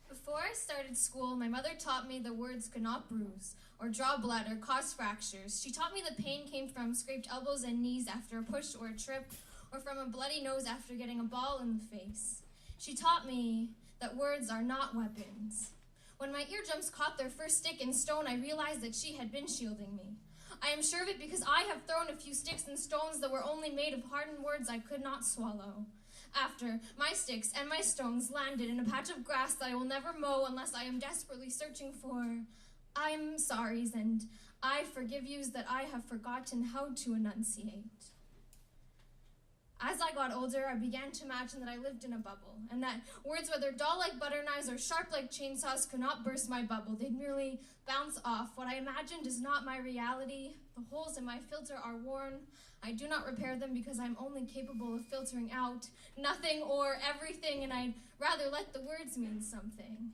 Before I started school, my mother taught me the words could not bruise, or draw blood, or cause fractures. She taught me the pain came from scraped elbows and knees after a push or a trip, or from a bloody nose after getting a ball in the face. She taught me that words are not weapons. When my eardrums caught their first stick and stone, I realized that she had been shielding me. I am sure of it because I have thrown a few sticks and stones that were only made of hardened words I could not swallow. After, my sticks and my stones landed in a patch of grass that I will never mow unless I am desperately searching for I'm sorries and I forgive yous that I have forgotten how to enunciate. As I got older, I began to imagine that I lived in a bubble, and that words, whether dull like butter knives or sharp like chainsaws, could not burst my bubble. They'd merely bounce off. What I imagined is not my reality. The holes in my filter are worn. I do not repair them because I'm only capable of filtering out nothing or everything, and I'd rather let the words mean something.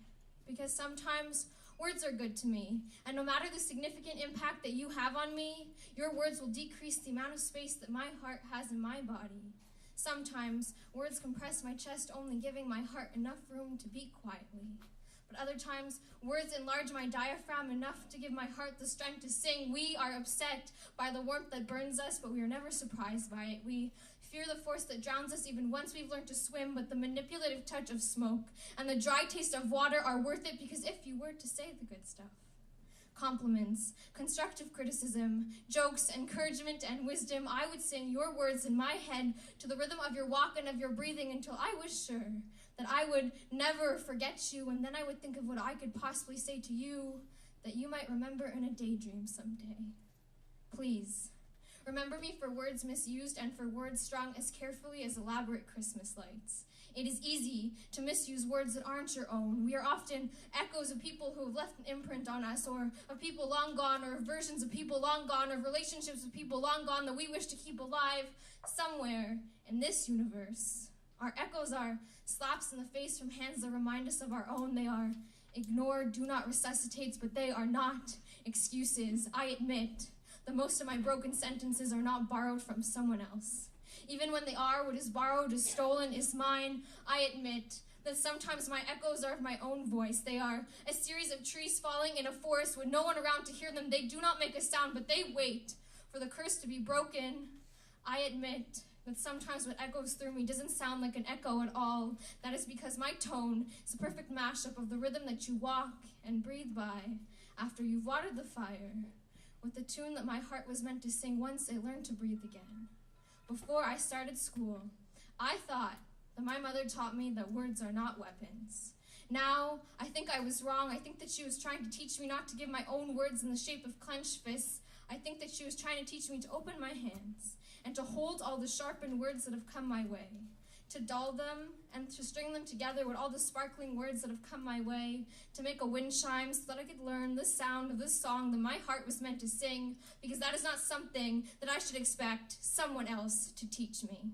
Because sometimes words are good to me, and no matter the significant impact that you have on me, your words will decrease the amount of space that my heart has in my body. Sometimes words compress my chest, only giving my heart enough room to beat quietly. But other times, words enlarge my diaphragm enough to give my heart the strength to sing. We are upset by the warmth that burns us, but we are never surprised by it. We fear the force that drowns us even once we've learned to swim, but the manipulative touch of smoke and the dry taste of water are worth it because if you were to say the good stuff. Compliments, constructive criticism, jokes, encouragement, and wisdom, I would sing your words in my head to the rhythm of your walk and of your breathing until I was sure that I would never forget you, and then I would think of what I could possibly say to you that you might remember in a daydream someday. Please, remember me for words misused and for words strung as carefully as elaborate Christmas lights. It is easy to misuse words that aren't your own. We are often echoes of people who have left an imprint on us, or of people long gone, or of versions of people long gone, or of relationships with people long gone that we wish to keep alive somewhere in this universe. Our echoes are slaps in the face from hands that remind us of our own. They are ignored, do not resuscitates, but they are not excuses. I admit that most of my broken sentences are not borrowed from someone else. Even when they are, what is borrowed is stolen, is mine. I admit that sometimes my echoes are of my own voice. They are a series of trees falling in a forest with no one around to hear them. They do not make a sound, but they wait for the curse to be broken. I admit that sometimes what echoes through me doesn't sound like an echo at all. That is because my tone is a perfect mashup of the rhythm that you walk and breathe by after you've watered the fire, with the tune that my heart was meant to sing once I learned to breathe again. Before I started school, I thought that my mother taught me that words are not weapons. Now, I think I was wrong. I think that she was trying to teach me not to give my own words in the shape of clenched fists. I think that she was trying to teach me to open my hands and to hold all the sharpened words that have come my way, to dull them and to string them together with all the sparkling words that have come my way, to make a wind chime so that I could learn the sound of this song that my heart was meant to sing, because that is not something that I should expect someone else to teach me.